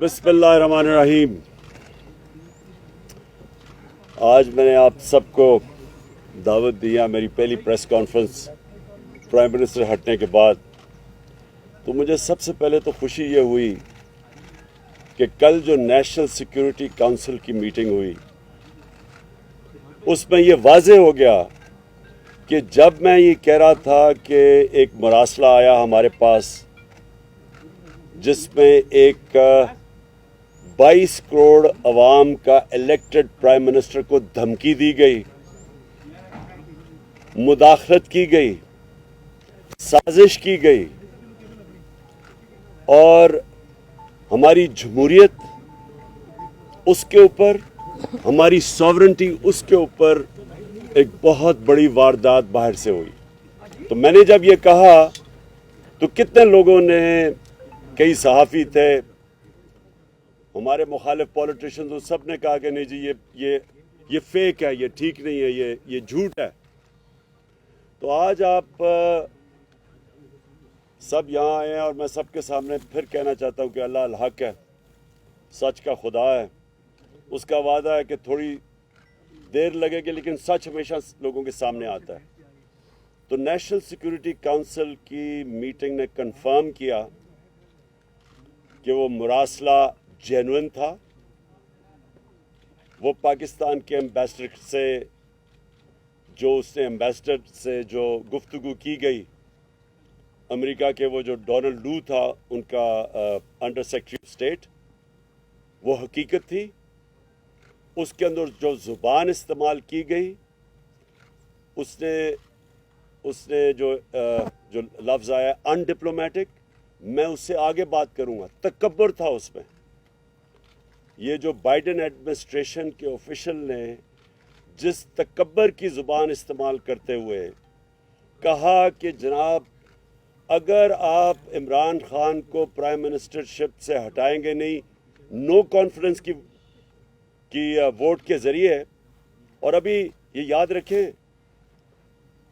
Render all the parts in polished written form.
بسم اللہ الرحمن الرحیم. آج میں نے آپ سب کو دعوت دیا میری پہلی پریس کانفرنس پرائم منسٹر ہٹنے کے بعد. تو مجھے سب سے پہلے تو خوشی یہ ہوئی کہ کل جو نیشنل سیکیورٹی کونسل کی میٹنگ ہوئی اس میں یہ واضح ہو گیا کہ جب میں یہ کہہ رہا تھا کہ ایک مراسلہ آیا ہمارے پاس جس میں ایک 22 کروڑ عوام کا الیکٹڈ پرائم منسٹر کو دھمکی دی گئی، مداخلت کی گئی، سازش کی گئی اور ہماری جمہوریت اس کے اوپر، ہماری ساورنٹی اس کے اوپر ایک بہت بڑی واردات باہر سے ہوئی. تو میں نے جب یہ کہا تو کتنے لوگوں نے، کئی صحافی تھے، ہمارے مخالف پولیٹیشنز، سب نے کہا کہ نہیں جی یہ فیک ہے، یہ ٹھیک نہیں ہے، یہ جھوٹ ہے. تو آج آپ سب یہاں آئے ہیں اور میں سب کے سامنے پھر کہنا چاہتا ہوں کہ اللہ الحق ہے، سچ کا خدا ہے، اس کا وعدہ ہے کہ تھوڑی دیر لگے گی لیکن سچ ہمیشہ لوگوں کے سامنے آتا ہے. تو نیشنل سیکیورٹی کونسل کی میٹنگ نے کنفرم کیا کہ وہ مراسلہ جینوئن تھا. وہ پاکستان کے ایمبیسڈر سے جو گفتگو کی گئی، امریکہ کے وہ جو ڈونلڈ لو تھا ان کا انڈر سیکرٹری آف اسٹیٹ، وہ حقیقت تھی. اس کے اندر جو زبان استعمال کی گئی، اس نے جو لفظ آیا ان ڈپلومیٹک، میں اس سے آگے بات کروں گا، تکبر تھا اس میں. یہ جو بائیڈن ایڈمنسٹریشن کے آفیشل نے جس تکبر کی زبان استعمال کرتے ہوئے کہا کہ جناب اگر آپ عمران خان کو پرائم منسٹرشپ سے ہٹائیں گے نہیں نو کانفیڈنس کی ووٹ کے ذریعے، اور ابھی یہ یاد رکھیں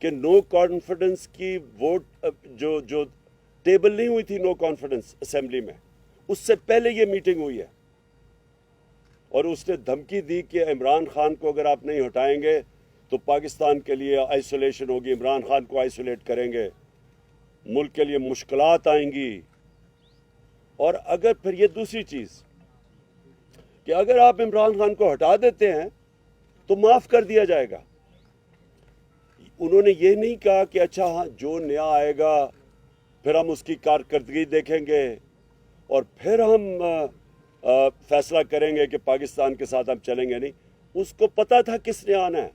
کہ نو کانفیڈنس کی ووٹ جو ٹیبل نہیں ہوئی تھی نو کانفیڈنس اسمبلی میں، اس سے پہلے یہ میٹنگ ہوئی ہے. اور اس نے دھمکی دی کہ عمران خان کو اگر آپ نہیں ہٹائیں گے تو پاکستان کے لیے آئسولیشن ہوگی، عمران خان کو آئسولیٹ کریں گے، ملک کے لیے مشکلات آئیں گی. اور اگر پھر یہ دوسری چیز کہ اگر آپ عمران خان کو ہٹا دیتے ہیں تو معاف کر دیا جائے گا. انہوں نے یہ نہیں کہا کہ اچھا ہاں جو نیا آئے گا پھر ہم اس کی کارکردگی دیکھیں گے اور پھر ہم فیصلہ کریں گے کہ پاکستان کے ساتھ ہم چلیں گے. نہیں، اس کو پتا تھا کس نے آنا ہے.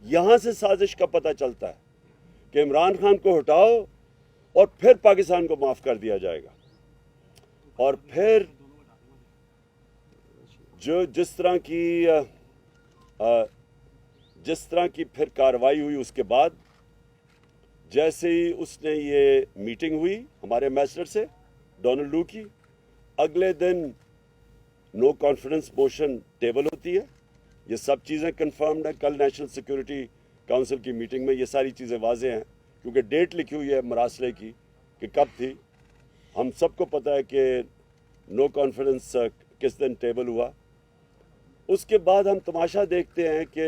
یہاں سے سازش کا پتہ چلتا ہے کہ عمران خان کو ہٹاؤ اور پھر پاکستان کو معاف کر دیا جائے گا. اور پھر جس طرح کی پھر کارروائی ہوئی، اس کے بعد جیسے ہی اس نے یہ میٹنگ ہوئی ہمارے ایمبیسڈر سے ڈونلڈ لو کی، اگلے دن نو کانفیڈنس موشن ٹیبل ہوتی ہے. یہ سب چیزیں کنفرمڈ ہیں. کل نیشنل سیکیورٹی کونسل کی میٹنگ میں یہ ساری چیزیں واضح ہیں کیونکہ ڈیٹ لکھی ہوئی ہے مراسلے کی کہ کب تھی. ہم سب کو پتہ ہے کہ نو کانفیڈنس کس دن ٹیبل ہوا. اس کے بعد ہم تماشا دیکھتے ہیں کہ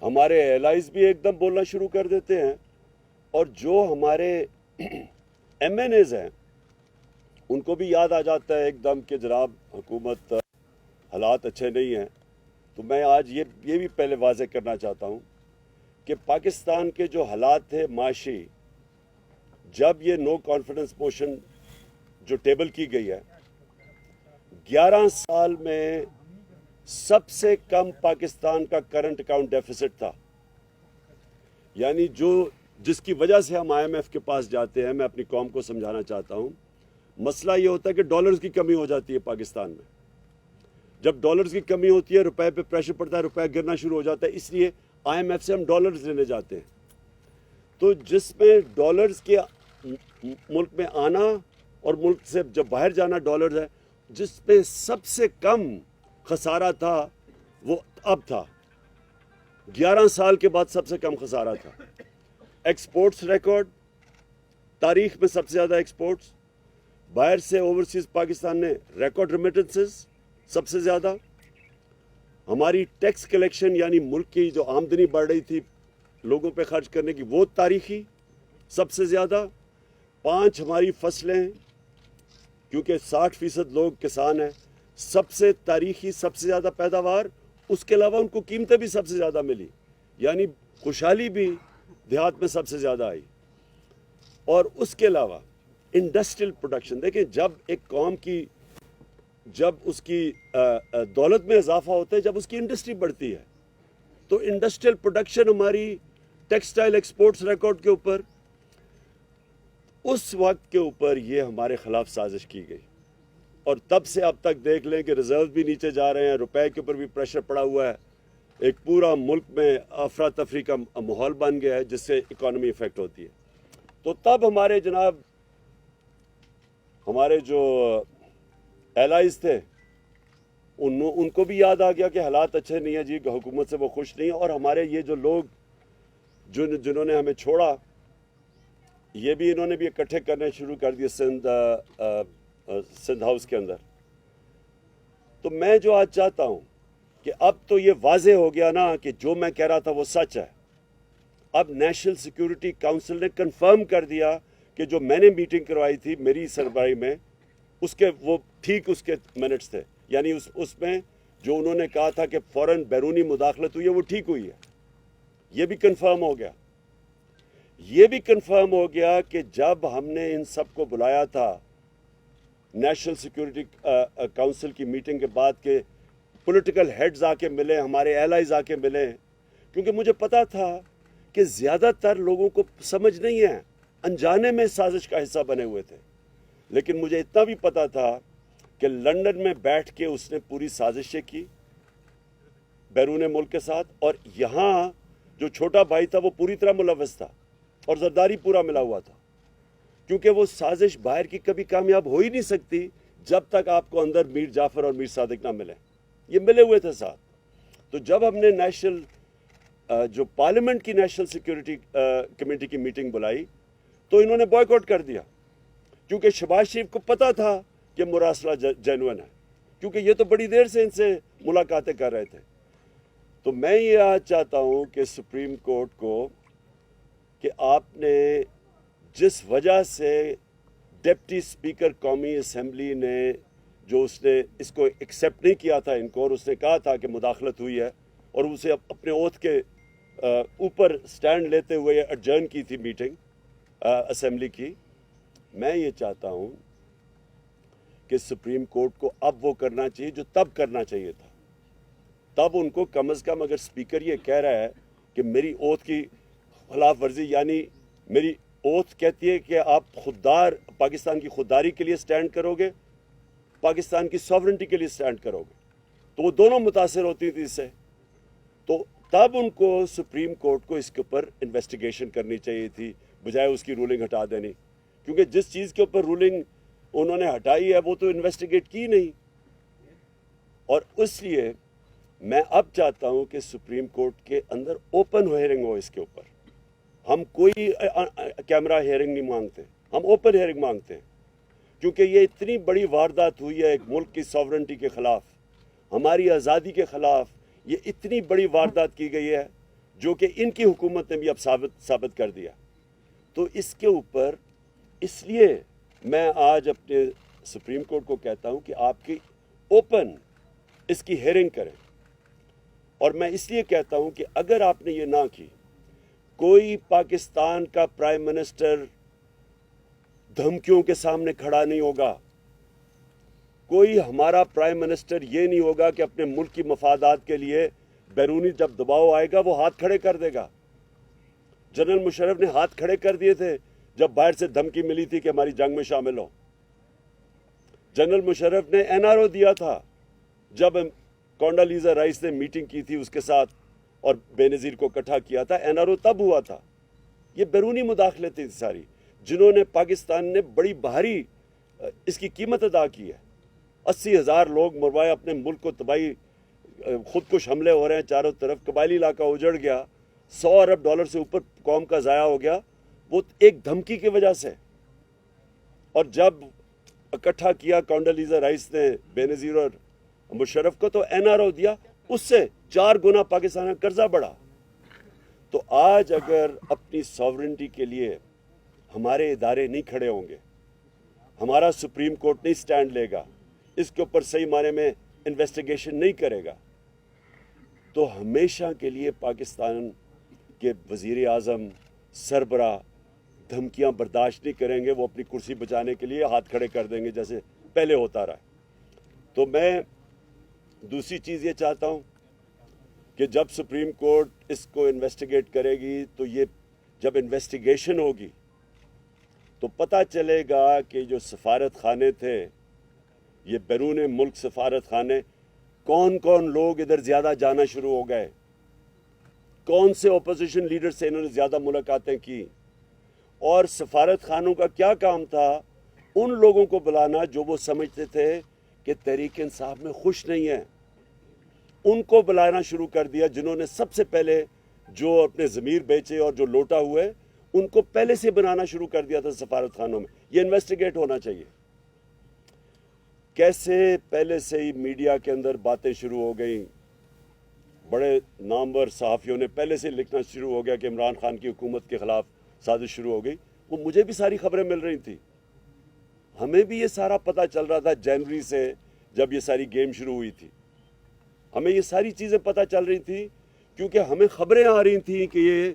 ہمارے ایلائز بھی ایک دم بولنا شروع کر دیتے ہیں اور جو ہمارے ایم این ایز ہیں ان کو بھی یاد آ جاتا ہے ایک دم کہ جناب حکومت حالات اچھے نہیں ہیں. تو میں آج یہ بھی پہلے واضح کرنا چاہتا ہوں کہ پاکستان کے جو حالات تھے معاشی، جب یہ نو کانفیڈنس موشن جو ٹیبل کی گئی ہے، 11 سال میں سب سے کم پاکستان کا کرنٹ اکاؤنٹ ڈیفیسٹ تھا. یعنی جس کی وجہ سے ہم آئی ایم ایف کے پاس جاتے ہیں، میں اپنی قوم کو سمجھانا چاہتا ہوں، مسئلہ یہ ہوتا ہے کہ ڈالرز کی کمی ہو جاتی ہے پاکستان میں. جب ڈالرز کی کمی ہوتی ہے، روپے پہ پریشر پڑتا ہے، روپے گرنا شروع ہو جاتا ہے. اس لیے آئی ایم ایف سے ہم ڈالرز لینے جاتے ہیں. تو جس میں ڈالرز کے ملک میں آنا اور ملک سے جب باہر جانا ڈالرز ہے، جس پہ سب سے کم خسارہ تھا وہ اب تھا. 11 سال کے بعد سب سے کم خسارہ تھا. ایکسپورٹس ریکارڈ، تاریخ میں سب سے زیادہ ایکسپورٹس، باہر سے اوورسیز پاکستان نے ریکارڈ ریمیٹنسز سب سے زیادہ. ہماری ٹیکس کلیکشن یعنی ملک کی جو آمدنی بڑھ رہی تھی لوگوں پہ خرچ کرنے کی وہ تاریخی سب سے زیادہ. 5 ہماری فصلیں کیونکہ 60% لوگ کسان ہیں, سب سے تاریخی سب سے زیادہ پیداوار. اس کے علاوہ ان کو قیمتیں بھی سب سے زیادہ ملی, یعنی خوشحالی بھی دیہات میں سب سے زیادہ آئی. اور اس کے علاوہ انڈسٹریل پروڈکشن دیکھیں, جب ایک قوم کی جب اس کی دولت میں اضافہ ہوتا ہے, جب اس کی انڈسٹری بڑھتی ہے, تو انڈسٹریل پروڈکشن ہماری ٹیکسٹائل ایکسپورٹس ریکارڈ کے اوپر, اس وقت کے اوپر یہ ہمارے خلاف سازش کی گئی. اور تب سے اب تک دیکھ لیں کہ ریزرو بھی نیچے جا رہے ہیں, روپے کے اوپر بھی پریشر پڑا ہوا ہے, ایک پورا ملک میں افراتفری کا ماحول بن گیا ہے جس سے اکانومی افیکٹ ہوتی ہے. تو تب ہمارے جناب ہمارے جو ایلائز تھے ان کو بھی یاد آ گیا کہ حالات اچھے نہیں ہیں جی, حکومت سے وہ خوش نہیں ہیں. اور ہمارے یہ جو لوگ جنہوں نے ہمیں چھوڑا, یہ بھی انہوں نے بھی اکٹھے کرنے شروع کر دیے سندھ ہاؤس کے اندر. تو میں جو آج چاہتا ہوں کہ اب تو یہ واضح ہو گیا نا کہ جو میں کہہ رہا تھا وہ سچ ہے. اب نیشنل سیکیورٹی کونسل نے کنفرم کر دیا کہ جو میں نے میٹنگ کروائی تھی میری سربراہی میں, اس کے وہ ٹھیک اس کے منٹس تھے, یعنی اس میں جو انہوں نے کہا تھا کہ فوراً بیرونی مداخلت ہوئی ہے وہ ٹھیک ہوئی ہے. یہ بھی کنفرم ہو گیا. یہ بھی کنفرم ہو گیا کہ جب ہم نے ان سب کو بلایا تھا نیشنل سیکیورٹی کونسل کی میٹنگ کے بعد کہ پولیٹیکل ہیڈز آ کے ملے, ہمارے ایلائز آ کے ملے, کیونکہ مجھے پتا تھا کہ زیادہ تر لوگوں کو سمجھ نہیں ہے, انجانے میں سازش کا حصہ بنے ہوئے تھے. لیکن مجھے اتنا بھی پتا تھا کہ لندن میں بیٹھ کے اس نے پوری سازشیں کی بیرون ملک کے ساتھ, اور یہاں جو چھوٹا بھائی تھا وہ پوری طرح ملوث تھا اور زرداری پورا ملا ہوا تھا, کیونکہ وہ سازش باہر کی کبھی کامیاب ہو ہی نہیں سکتی جب تک آپ کو اندر میر جعفر اور میر صادق نہ ملیں. یہ ملے ہوئے تھے ساتھ. تو جب ہم نے جو پارلیمنٹ کی نیشنل سیکیورٹی کمیٹی کی میٹنگ بلائی تو انہوں نے بوائیکاٹ کر دیا, کیونکہ شہباز شریف کو پتا تھا کہ مراسلہ جینوئن ہے, کیونکہ یہ تو بڑی دیر سے ان سے ملاقاتیں کر رہے تھے. تو میں یہ آج چاہتا ہوں کہ سپریم کورٹ کو کہ آپ نے جس وجہ سے ڈپٹی اسپیکر قومی اسمبلی نے جو اس نے اس کو ایکسیپٹ نہیں کیا تھا ان کو, اور اس نے کہا تھا کہ مداخلت ہوئی ہے, اور اسے اپنے اوتھ کے اوپر سٹینڈ لیتے ہوئے ایڈجرن کی تھی میٹنگ اسمبلی کی. میں یہ چاہتا ہوں کہ سپریم کورٹ کو اب وہ کرنا چاہیے جو تب کرنا چاہیے تھا. تب ان کو کم از کم اگر اسپیکر یہ کہہ رہا ہے کہ میری اوتھ کی خلاف ورزی, یعنی میری اوتھ کہتی ہے کہ آپ خوددار پاکستان کی خودداری کے لیے سٹینڈ کرو گے, پاکستان کی سوورنٹی کے لیے سٹینڈ کرو گے, تو وہ دونوں متاثر ہوتی تھی اس سے. تو تب ان کو سپریم کورٹ کو اس کے اوپر انویسٹیگیشن کرنی چاہیے تھی بجائے اس کی رولنگ ہٹا دینی, کیونکہ جس چیز کے اوپر رولنگ انہوں نے ہٹائی ہے وہ تو انویسٹیگیٹ کی نہیں. اور اس لیے میں اب چاہتا ہوں کہ سپریم کورٹ کے اندر اوپن ہیئرنگ ہو اس کے اوپر. ہم کوئی کیمرہ ہیئرنگ نہیں مانگتے, ہم اوپن ہیئرنگ مانگتے ہیں, کیونکہ یہ اتنی بڑی واردات ہوئی ہے ایک ملک کی سوورنٹی کے خلاف, ہماری آزادی کے خلاف. یہ اتنی بڑی واردات کی گئی ہے جو کہ ان کی حکومت نے بھی اب ثابت کر دیا. تو اس کے اوپر اس لیے میں آج اپنے سپریم کورٹ کو کہتا ہوں کہ آپ کی اوپن اس کی ہیئرنگ کریں. اور میں اس لیے کہتا ہوں کہ اگر آپ نے یہ نہ کی, کوئی پاکستان کا پرائم منسٹر دھمکیوں کے سامنے کھڑا نہیں ہوگا, کوئی ہمارا پرائم منسٹر یہ نہیں ہوگا کہ اپنے ملک کی مفادات کے لیے بیرونی جب دباؤ آئے گا وہ ہاتھ کھڑے کر دے گا. جنرل مشرف نے ہاتھ کھڑے کر دیے تھے جب باہر سے دھمکی ملی تھی کہ ہماری جنگ میں شامل ہو. جنرل مشرف نے NRO دیا تھا جب کونڈالیزا رائس نے میٹنگ کی تھی اس کے ساتھ اور بے نظیر کو اکٹھا کیا تھا. NRO تب ہوا تھا. یہ بیرونی مداخلتیں تھی ساری, جنہوں نے پاکستان نے بڑی بھاری اس کی قیمت ادا کی ہے. 80,000 لوگ مروائے, اپنے ملک کو تباہی, خودکش حملے ہو رہے ہیں چاروں طرف, قبائلی علاقہ اجڑ گیا, $100 ارب سے اوپر قوم کا ضائع ہو گیا, وہ ایک دھمکی کی وجہ سے. اور جب اکٹھا کیا کونڈولیزا رائس نے بے-نظیر اور مشرف کو، تو NRO دیا، اس سے 4 گنا پاکستان کا قرضہ بڑھا۔ تو آج اگر اپنی ساورنٹی کے لیے ہمارے ادارے نہیں کھڑے ہوں گے، ہمارا سپریم کورٹ نہیں سٹینڈ لے گا، اس کے اوپر صحیح معنی میں انویسٹیگیشن نہیں کرے گا، تو ہمیشہ کے لیے پاکستان کے وزیر اعظم سربراہ دھمکیاں برداشت نہیں کریں گے، وہ اپنی کرسی بچانے کے لیے ہاتھ کھڑے کر دیں گے جیسے پہلے ہوتا رہا۔ تو میں دوسری چیز یہ چاہتا ہوں کہ جب سپریم کورٹ اس کو انویسٹیگیٹ کرے گی، تو یہ جب انویسٹیگیشن ہوگی تو پتہ چلے گا کہ جو سفارت خانے تھے، یہ بیرون ملک سفارت خانے، کون کون لوگ ادھر زیادہ جانا شروع ہو گئے، کون سے اپوزیشن لیڈر سے انہوں نے زیادہ ملاقاتیں کی، اور سفارت خانوں کا کیا کام تھا ان لوگوں کو بلانا جو وہ سمجھتے تھے کہ تحریک انصاف میں خوش نہیں ہیں، ان کو بلانا شروع کر دیا، جنہوں نے سب سے پہلے جو اپنے ضمیر بیچے اور جو لوٹا ہوئے، ان کو پہلے سے بنانا شروع کر دیا تھا سفارت خانوں میں۔ یہ انویسٹیگیٹ ہونا چاہیے۔ کیسے پہلے سے ہی میڈیا کے اندر باتیں شروع ہو گئیں، بڑے نامور صحافیوں نے پہلے سے لکھنا شروع ہو گیا کہ عمران خان کی حکومت کے خلاف سازش شروع ہو گئی۔ وہ مجھے بھی ساری خبریں مل رہی تھیں، ہمیں بھی یہ سارا پتہ چل رہا تھا جنوری سے، جب یہ ساری گیم شروع ہوئی تھی، ہمیں یہ ساری چیزیں پتہ چل رہی تھی، کیونکہ ہمیں خبریں آ رہی تھیں کہ یہ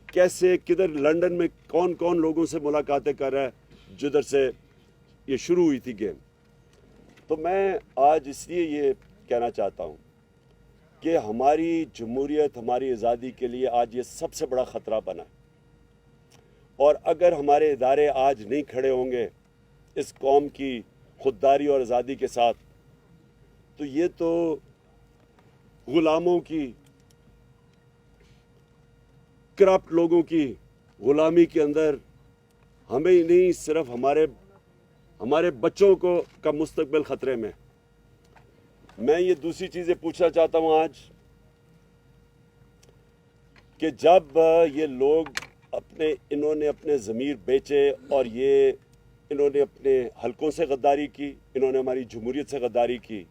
کیسے کدھر لنڈن میں کون کون لوگوں سے ملاقاتیں کر رہا ہے جدھر سے یہ شروع ہوئی تھی گیم۔ تو میں آج اس لیے یہ کہنا چاہتا ہوں کہ ہماری جمہوریت، ہماری آزادی کے لیے آج یہ سب سے بڑا خطرہ بنا ہے، اور اگر ہمارے ادارے آج نہیں کھڑے ہوں گے اس قوم کی خودداری اور آزادی کے ساتھ، تو یہ تو غلاموں کی، کرپٹ لوگوں کی غلامی کے اندر ہمیں ہی نہیں، صرف ہمارے بچوں کا مستقبل خطرے میں۔ میں یہ دوسری چیزیں پوچھنا چاہتا ہوں آج کہ جب یہ لوگ انہوں نے اپنے ضمیر بیچے اور انہوں نے اپنے حلقوں سے غداری کی، انہوں نے ہماری جمہوریت سے غداری کی،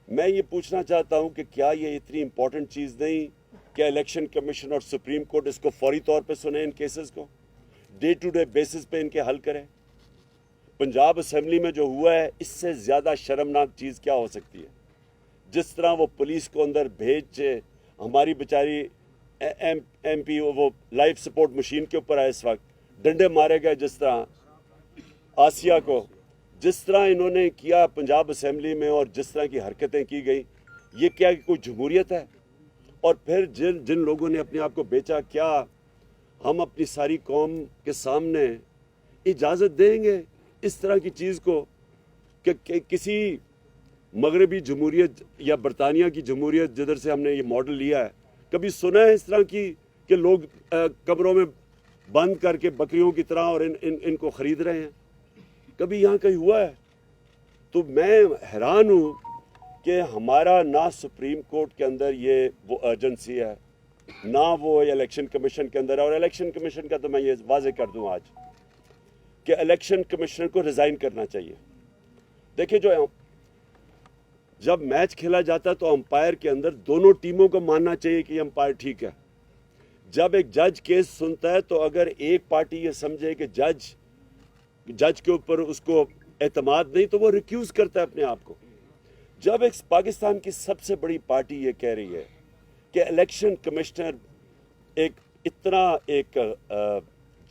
میں یہ پوچھنا چاہتا ہوں کہ کیا یہ اتنی امپورٹنٹ چیز نہیں کہ الیکشن کمیشن اور سپریم کورٹ اس کو فوری طور پہ سنیں، ان کیسز کو ڈے ٹو ڈے بیسس پہ ان کے حل کریں؟ پنجاب اسمبلی میں جو ہوا ہے، اس سے زیادہ شرمناک چیز کیا ہو سکتی ہے؟ جس طرح وہ پولیس کو اندر بھیجے، ہماری بیچاری ایم پی وہ لائف سپورٹ مشین کے اوپر ہے، اس وقت ڈنڈے مارے گئے، جس طرح آسیہ کو، جس طرح انہوں نے کیا پنجاب اسمبلی میں، اور جس طرح کی حرکتیں کی گئی، یہ کیا کوئی جمہوریت ہے؟ اور پھر جن لوگوں نے اپنے آپ کو بیچا، کیا ہم اپنی ساری قوم کے سامنے اجازت دیں گے اس طرح کی چیز کو کہ کسی مغربی جمہوریت یا برطانیہ کی جمہوریت جدھر سے ہم نے یہ ماڈل لیا ہے، کبھی سنا ہے اس طرح کی کہ لوگ کمروں میں بند کر کے بکریوں کی طرح اور ان کو خرید رہے ہیں؟ کبھی یہاں کہیں ہوا ہے؟ تو میں حیران ہوں کہ ہمارا نہ سپریم کورٹ کے اندر یہ وہ ارجنسی ہے، نہ وہ الیکشن کمیشن کے اندر ہے۔ اور الیکشن کمیشن کا تو میں یہ واضح کر دوں آج کہ الیکشن کمشنر کو ریزائن کرنا چاہیے۔ دیکھیں، جب میچ کھیلا جاتا ہے تو امپائر کے اندر دونوں ٹیموں کو ماننا چاہیے کہ یہ امپائر ٹھیک ہے۔ جب ایک جج کیس سنتا ہے تو اگر ایک پارٹی یہ سمجھے کہ جج کے اوپر اس کو اعتماد نہیں، تو وہ ریکیوز کرتا ہے اپنے آپ کو۔ جب ایک پاکستان کی سب سے بڑی پارٹی یہ کہہ رہی ہے کہ الیکشن کمشنر ایک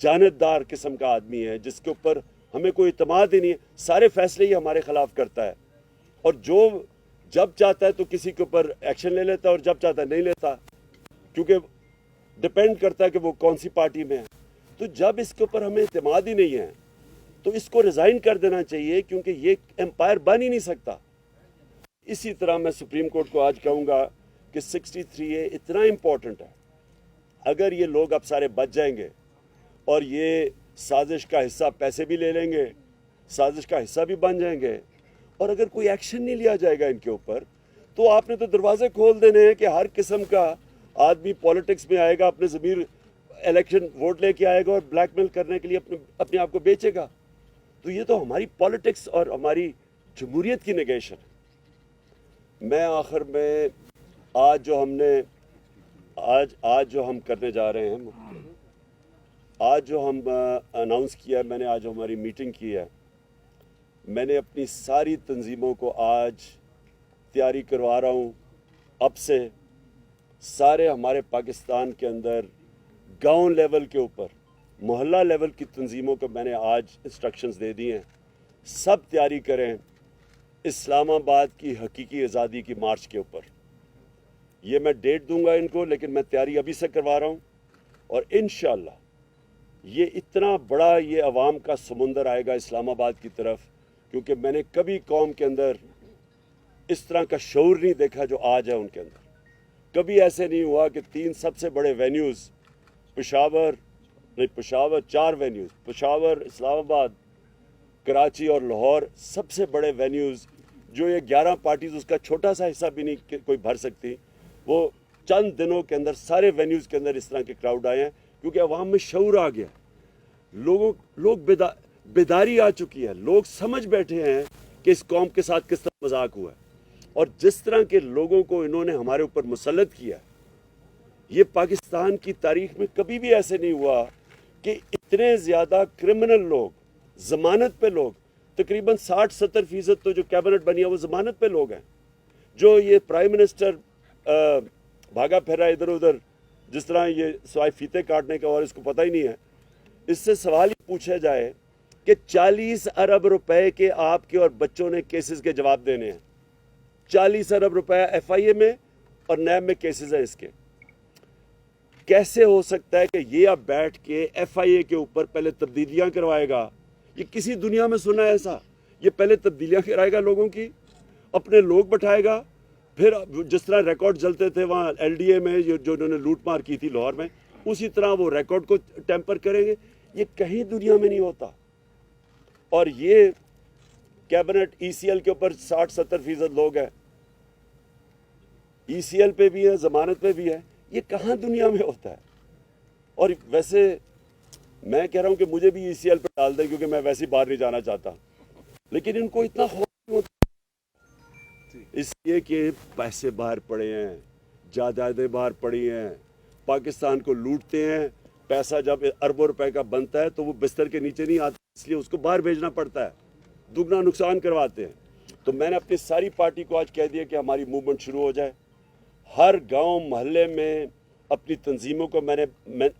جانبدار قسم کا آدمی ہے، جس کے اوپر ہمیں کوئی اعتماد ہی نہیں ہے، سارے فیصلے ہی ہمارے خلاف کرتا ہے، اور جب چاہتا ہے تو کسی کے اوپر ایکشن لے لیتا ہے اور جب چاہتا ہے نہیں لیتا، کیونکہ ڈپینڈ کرتا ہے کہ وہ کون سی پارٹی میں ہے۔ تو جب اس کے اوپر ہمیں اعتماد ہی نہیں ہے تو اس کو ریزائن کر دینا چاہیے، کیونکہ یہ امپائر بن ہی نہیں سکتا۔ اسی طرح میں سپریم کورٹ کو آج کہوں گا کہ 63A اتنا امپورٹنٹ ہے، اگر یہ لوگ اب سارے بچ جائیں گے اور یہ سازش کا حصہ پیسے بھی لے لیں گے، سازش کا حصہ بھی بن جائیں گے، اور اگر کوئی ایکشن نہیں لیا جائے گا ان کے اوپر، تو آپ نے تو دروازے کھول دینے ہیں کہ ہر قسم کا آدمی پولیٹکس میں آئے گا، اپنے ضمیر الیکشن ووٹ لے کے آئے گا اور بلیک میل کرنے کے لیے اپنے آپ کو بیچے گا۔ تو یہ تو ہماری پالیٹکس اور ہماری جمہوریت کی نگیشن ہے۔ میں آخر میں آج جو ہم کرنے جا رہے ہیں، آج جو ہم اناؤنس کیا ہے، میں نے آج ہماری میٹنگ کی ہے، میں نے اپنی ساری تنظیموں کو آج تیاری کروا رہا ہوں۔ اب سے سارے ہمارے پاکستان کے اندر گاؤں لیول کے اوپر، محلہ لیول کی تنظیموں کو میں نے آج انسٹرکشنز دے دی ہیں، سب تیاری کریں اسلام آباد کی حقیقی آزادی کی مارچ کے اوپر۔ یہ میں ڈیٹ دوں گا ان کو، لیکن میں تیاری ابھی سے کروا رہا ہوں، اور انشاءاللہ یہ اتنا بڑا یہ عوام کا سمندر آئے گا اسلام آباد کی طرف، کیونکہ میں نے کبھی قوم کے اندر اس طرح کا شعور نہیں دیکھا جو آج ہے ان کے اندر۔ کبھی ایسے نہیں ہوا کہ 3 سب سے بڑے وینیوز چار وینیوز، پشاور، اسلام آباد، کراچی اور لاہور، سب سے بڑے وینیوز جو یہ 11 پارٹیز اس کا چھوٹا سا حصہ بھی نہیں کوئی بھر سکتی، وہ چند دنوں کے اندر سارے وینیوز کے اندر اس طرح کے کراؤڈ آئے ہیں، کیونکہ عوام میں شعور آ گیا، لوگ بیداری آ چکی ہے، لوگ سمجھ بیٹھے ہیں کہ اس قوم کے ساتھ کس طرح مذاق ہوا ہے، اور جس طرح کے لوگوں کو انہوں نے ہمارے اوپر مسلط کیا، یہ پاکستان کی تاریخ میں کبھی بھی ایسے نہیں ہوا کہ اتنے زیادہ کرمنل لوگ، ضمانت پہ لوگ، تقریباً 60-70% تو جو کیبنٹ بنی ہے وہ ضمانت پہ لوگ ہیں، جو یہ پرائم منسٹر بھاگا پھر رہا ہے ادھر ادھر، جس طرح یہ سوائے فیتے کاٹنے کا اور اس کو پتہ ہی نہیں ہے۔ اس سے سوال یہ پوچھا جائے کہ 40 ارب روپے کے آپ کے اور بچوں نے کیسز کے جواب دینے ہیں، 40 ارب روپے ایف آئی اے میں اور نیب میں کیسز ہیں اس کے۔ کیسے ہو سکتا ہے کہ یہ اب بیٹھ کے ایف آئی اے کے اوپر پہلے تبدیلیاں کروائے گا؟ یہ کسی دنیا میں سنا ہے ایسا؟ یہ پہلے تبدیلیاں کرائے گا لوگوں کی، اپنے لوگ بٹھائے گا، پھر جس طرح ریکارڈ جلتے تھے وہاں ایل ڈی اے میں جو انہوں نے لوٹ مار کی تھی لاہور میں، اسی طرح وہ ریکارڈ کو ٹیمپر کریں گے؟ یہ کہیں دنیا میں نہیں ہوتا۔ اور یہ کیبنٹ ای سی ایل کے اوپر 60-70% لوگ ہیں، ای سی ایل پہ بھی ہے، ضمانت پہ بھی ہے، یہ کہاں دنیا میں ہوتا ہے؟ اور ویسے میں کہہ رہا ہوں کہ مجھے بھی ای سی ایل پہ ڈال دیں، کیونکہ میں ویسے ہی باہر نہیں جانا چاہتا، لیکن ان کو اتنا خوف نہیں ہوتا، اس لیے کہ پیسے باہر پڑے ہیں، جائیدادیں باہر پڑی ہیں، پاکستان کو لوٹتے ہیں، پیسہ جب اربوں روپے کا بنتا ہے تو وہ بستر کے نیچے نہیں آتا، اس لیے اس کو باہر بھیجنا پڑتا ہے، دگنا نقصان کرواتے ہیں۔ تو میں نے اپنی ساری پارٹی کو آج کہہ دیا کہ ہماری موومنٹ شروع ہو جائے، ہر گاؤں محلے میں اپنی تنظیموں کو میں نے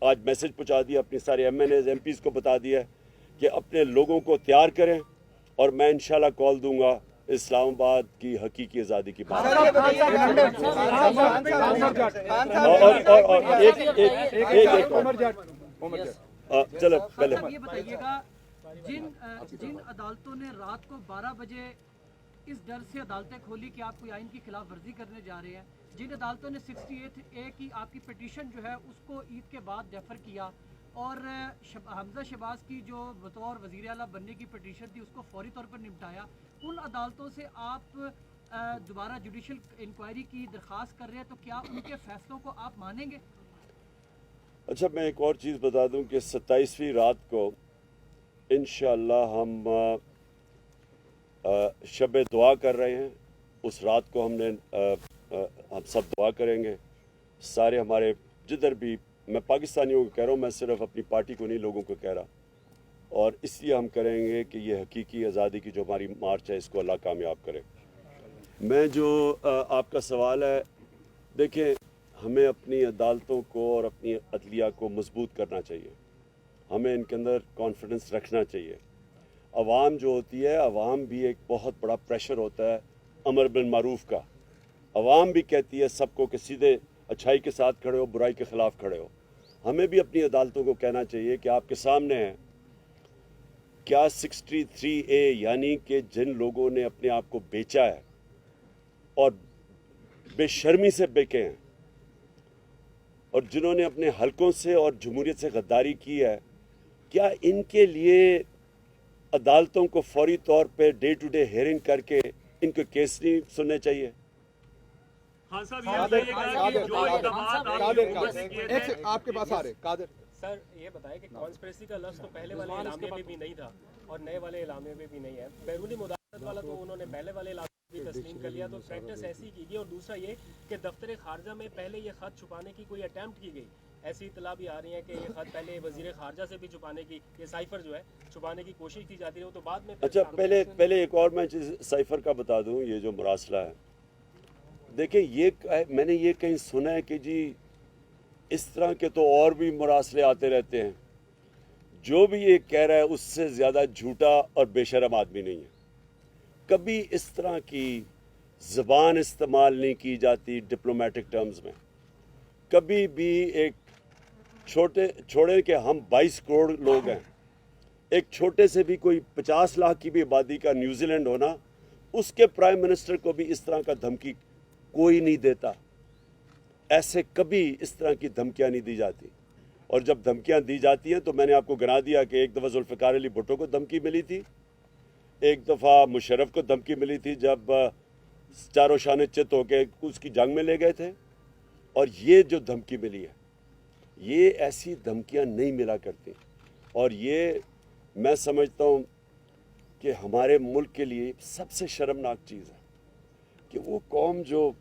آج میسج پہنچا دیا، اپنی سارے MNAs MPs کو بتا دیا کہ اپنے لوگوں کو تیار کریں، اور میں انشاءاللہ کال دوں گا اسلام آباد کی حقیقی آزادی کی بات۔ چلو پہلے یہ بتائیے گا، جن عدالتوں نے رات کو 12 بجے اس ڈر سے عدالتیں کھولی کہ آپ کوئی آئین کی خلاف ورزی کرنے جا رہے ہیں، جن عدالتوں نے 68A کی آپ کی پٹیشن جو ہے اس کو عید کے بعد ڈیفر کیا، اور حمزہ شہباز کی جو بطور وزیر اعلیٰ بننے کی پٹیشن تھی اس کو فوری طور پر نمٹایا، ان عدالتوں سے آپ دوبارہ جوڈیشل انکوائری کی درخواست کر رہے ہیں، تو کیا ان کے فیصلوں کو آپ مانیں گے؟ اچھا، میں ایک اور چیز بتا دوں کہ 27ویں رات کو انشاءاللہ ہم شب دعا کر رہے ہیں، اس رات کو ہم سب دعا کریں گے، سارے ہمارے جدھر بھی، میں پاکستانیوں کو کہہ رہا ہوں، میں صرف اپنی پارٹی کو نہیں، لوگوں کو کہہ رہا، اور اس لیے ہم کریں گے کہ یہ حقیقی آزادی کی جو ہماری مارچ ہے اس کو اللہ کامیاب کرے۔ میں جو آپ کا سوال ہے، دیکھیں ہمیں اپنی عدالتوں کو اور اپنی عدلیہ کو مضبوط کرنا چاہیے، ہمیں ان کے اندر کانفیڈنس رکھنا چاہیے۔ عوام جو ہوتی ہے، عوام بھی ایک بہت بڑا پریشر ہوتا ہے امر بالمعروف کا، عوام بھی کہتی ہے سب کو کہ سیدھے اچھائی کے ساتھ کھڑے ہو، برائی کے خلاف کھڑے ہو۔ ہمیں بھی اپنی عدالتوں کو کہنا چاہیے کہ آپ کے سامنے ہے کیا 63A، یعنی کہ جن لوگوں نے اپنے آپ کو بیچا ہے اور بے شرمی سے بیکے ہیں، اور جنہوں نے اپنے حلقوں سے اور جمہوریت سے غداری کی ہے، کیا ان کے لیے عدالتوں کو فوری طور پہ ڈے ٹو ڈے ہیئرنگ کر کے ان کے کیس نہیں سننے چاہیے؟ خان صاحب یہ بتائیے گا کہ جو اقدامات آپ کے حکومت نے کیے تھے، آپ کے پاس آ رہے قادر سر یہ بتائیں کہ کانسپریسی کا لفظ تو پہلے والے اعلامیے میں بھی نہیں تھا اور نئے والے اعلامیے میں بھی نہیں ہے. بیرونی مداخلت والا تو انہوں نے پہلے والے اعلامیے بھی تسلیم کر لیا, تو پریکٹس ایسی کی گئی. اور دوسرا یہ کہ دفتر خارجہ میں پہلے یہ خط چھپانے کی کوئی اٹیمپٹ کی گئی. ایسی اطلاع بھی آ رہی ہے کہ یہ خط پہلے وزیر خارجہ سے بھی چھپانے کی, یہ سائفر جو ہے چھپانے کی کوشش کی جاتی ہے, وہ تو بعد میں. اچھا پہلے ایک اور میں چیز سائفر کا بتا دوں. یہ جو مراسلہ ہے, دیکھیں یہ میں نے یہ کہیں سنا ہے کہ جی اس طرح کے تو اور بھی مراسلے آتے رہتے ہیں. جو بھی یہ کہہ رہا ہے اس سے زیادہ جھوٹا اور بے شرم آدمی نہیں ہے. کبھی اس طرح کی زبان استعمال نہیں کی جاتی ڈپلومیٹک ٹرمز میں. کبھی بھی ایک چھوڑے کہ ہم 22 کروڑ لوگ ہیں, ایک چھوٹے سے بھی کوئی 50 لاکھ کی بھی آبادی کا نیوزی لینڈ ہونا, اس کے پرائم منسٹر کو بھی اس طرح کا دھمکی کوئی نہیں دیتا. ایسے کبھی اس طرح کی دھمکیاں نہیں دی جاتی. اور جب دھمکیاں دی جاتی ہیں تو میں نے آپ کو گنا دیا کہ ایک دفعہ ذوالفقار علی بھٹو کو دھمکی ملی تھی, ایک دفعہ مشرف کو دھمکی ملی تھی جب چاروں شانے چت ہو کے اس کی جنگ میں لے گئے تھے. اور یہ جو دھمکی ملی ہے, یہ ایسی دھمکیاں نہیں ملا کرتی. اور یہ میں سمجھتا ہوں کہ ہمارے ملک کے لیے سب سے شرمناک چیز ہے کہ وہ قوم جو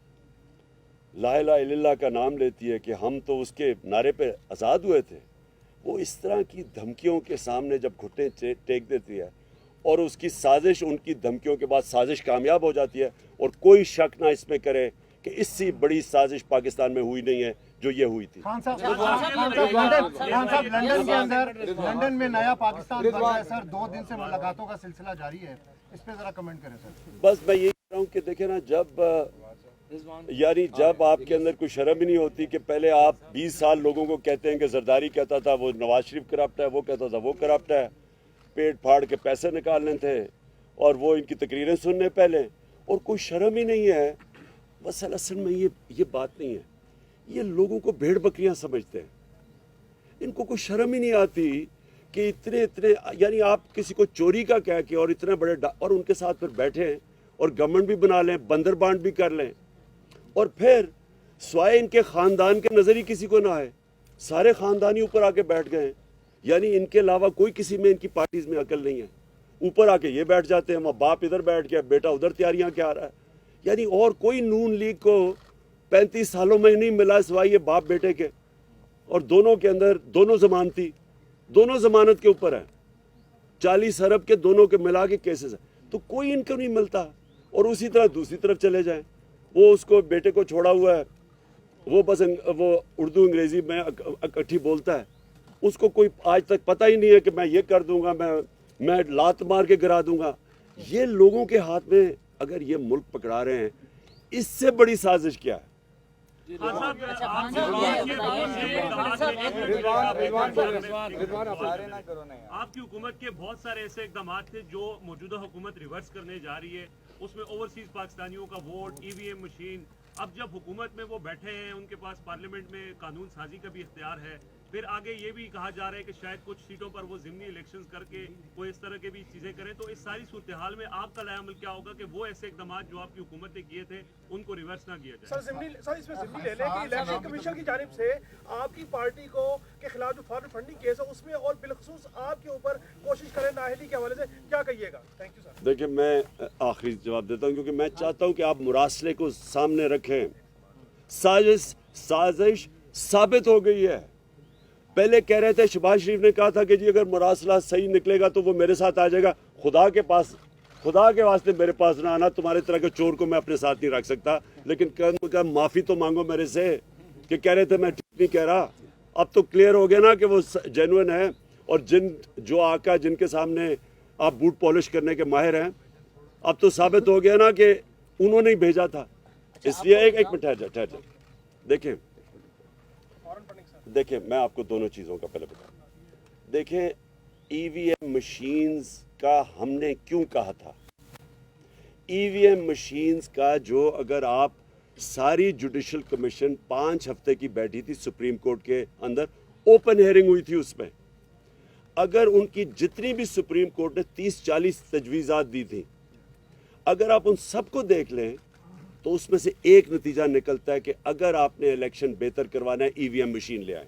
لا الہ الا اللہ کا نام لیتی ہے کہ ہم تو اس کے نعرے پہ آزاد ہوئے تھے, وہ اس طرح کی دھمکیوں کے سامنے جب گھٹنے ٹیک دیتی ہے اور اس کی سازش, ان کی دھمکیوں کے بعد سازش کامیاب ہو جاتی ہے, اور کوئی شک نہ اس میں کرے کہ اس سے بڑی سازش پاکستان میں ہوئی نہیں ہے جو یہ ہوئی تھی. خان صاحب لندن میں نیا پاکستان بن رہا ہے سر, 2 دن سے ملاقاتوں کا سلسلہ جاری ہے, اس پہ ذرا کمنٹ کریں سر. بس میں یہ کہہ رہا ہوں کہ دیکھیں نا, جب آپ کے اندر کوئی شرم ہی نہیں ہوتی کہ پہلے آپ 20 سال لوگوں کو کہتے ہیں کہ زرداری کہتا تھا وہ نواز شریف کرپٹ ہے, وہ کہتا تھا وہ کرپٹ ہے, پیٹ پھاڑ کے پیسے نکالنے تھے اور وہ ان کی تقریریں سننے پہلے, اور کوئی شرم ہی نہیں ہے. بس اصل میں یہ بات نہیں ہے. یہ لوگوں کو بھیڑ بکریاں سمجھتے ہیں, ان کو کوئی شرم ہی نہیں آتی کہ اتنے یعنی آپ کسی کو چوری کا کہہ کے اور اتنے بڑے اور ان کے ساتھ پھر بیٹھیں اور گورنمنٹ بھی بنا لیں, بندر بانٹ بھی کر لیں, اور پھر سوائے ان کے خاندان کے نظر ہی کسی کو نہ آئے, سارے خاندانی اوپر آ کے بیٹھ گئے ہیں. یعنی ان کے علاوہ کوئی کسی میں ان کی پارٹیز میں عقل نہیں ہے. اوپر آ کے یہ بیٹھ جاتے ہیں, ماں باپ ادھر بیٹھ گیا, بیٹا ادھر تیاریاں کیا آ رہا ہے. یعنی اور کوئی نون لیگ کو 35 سالوں میں نہیں ملا سوائے یہ باپ بیٹے کے, اور دونوں کے اندر دونوں ضمانتی, دونوں ضمانت کے اوپر ہیں, 40 ارب کے دونوں کے ملا کے کیسز ہیں, تو کوئی ان کو نہیں ملتا. اور اسی طرح دوسری طرف چلے جائیں, وہ اس کو بیٹے کو چھوڑا ہوا ہے, وہ بس وہ اردو انگریزی میں اکٹھی بولتا ہے, اس کو کوئی آج تک پتہ ہی نہیں ہے کہ میں یہ کر دوں گا, میں لات مار کے گرا دوں گا. یہ لوگوں کے ہاتھ میں اگر یہ ملک پکڑا رہے ہیں, اس سے بڑی سازش کیا ہے؟ آپ کی حکومت کے بہت سارے ایسے اقدامات تھے جو موجودہ حکومت ریورس کرنے جا رہی ہے, اس میں اوورسیز پاکستانیوں کا ووٹ, EVM مشین. اب جب حکومت میں وہ بیٹھے ہیں, ان کے پاس پارلیمنٹ میں قانون سازی کا بھی اختیار ہے, پھر آگے یہ بھی کہا جا رہا ہے کہ شاید کچھ سیٹوں پر وہ ضمنی الیکشنز کر کے کوئی اس طرح کے بھی چیزیں کریں. تو اس ساری صورتحال میں آپ کا لائحہ عمل کیا ہوگا کہ وہ ایسے اقدامات جو آپ کی حکومت نے کیے تھے ان کو ریورس نہ کیا جائے؟ سر اس میں ضمنی لے لیں کہ الیکشن کمیشن کی جانب سے آپ کی پارٹی کو کے خلاف جو فارن فنڈنگ کیس ہے اس میں, اور بالخصوص آپ کے اوپر کوشش کریں نااہلی کے حوالے سے, کیا کہیے گا؟ Thank you sir. دیکھیں میں آخری جواب دیتا ہوں, کیونکہ میں چاہتا ہوں کہ آپ مراسلے کو سامنے رکھیں. سازش ثابت ہو گئی ہے. پہلے کہہ رہے تھے, شہباز شریف نے کہا تھا کہ جی اگر مراسلہ صحیح نکلے گا تو وہ میرے ساتھ آ جائے گا. خدا کے واسطے میرے پاس نہ آنا, تمہارے طرح کے چور کو میں اپنے ساتھ نہیں رکھ سکتا. لیکن کم معافی تو مانگو میرے سے کہ کہہ رہے تھے میں ٹھیک نہیں کہہ رہا. اب تو کلیئر ہو گیا نا کہ وہ جینوئن ہے, اور جو آقا جن کے سامنے آپ بوٹ پالش کرنے کے ماہر ہیں, اب تو ثابت ہو گیا نا کہ انہوں نے ہی بھیجا تھا. اس لیے ایک منٹ ٹھہر جائے. دیکھیں میں آپ کو دونوں چیزوں کا پہلے بتاؤں. دیکھیں EVM مشینز کا ہم نے کیوں کہا تھا. EVM مشینز کا جو اگر آپ ساری جوڈیشل کمیشن 5 ہفتے کی بیٹھی تھی سپریم کورٹ کے اندر, اوپن ہیئرنگ ہوئی تھی اس میں, اگر ان کی جتنی بھی سپریم کورٹ نے 30-40 تجویزات دی تھی, اگر آپ ان سب کو دیکھ لیں تو اس میں سے ایک نتیجہ نکلتا ہے کہ اگر آپ نے الیکشن بہتر کروانا ہے EVM مشین لے آئیں.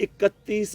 31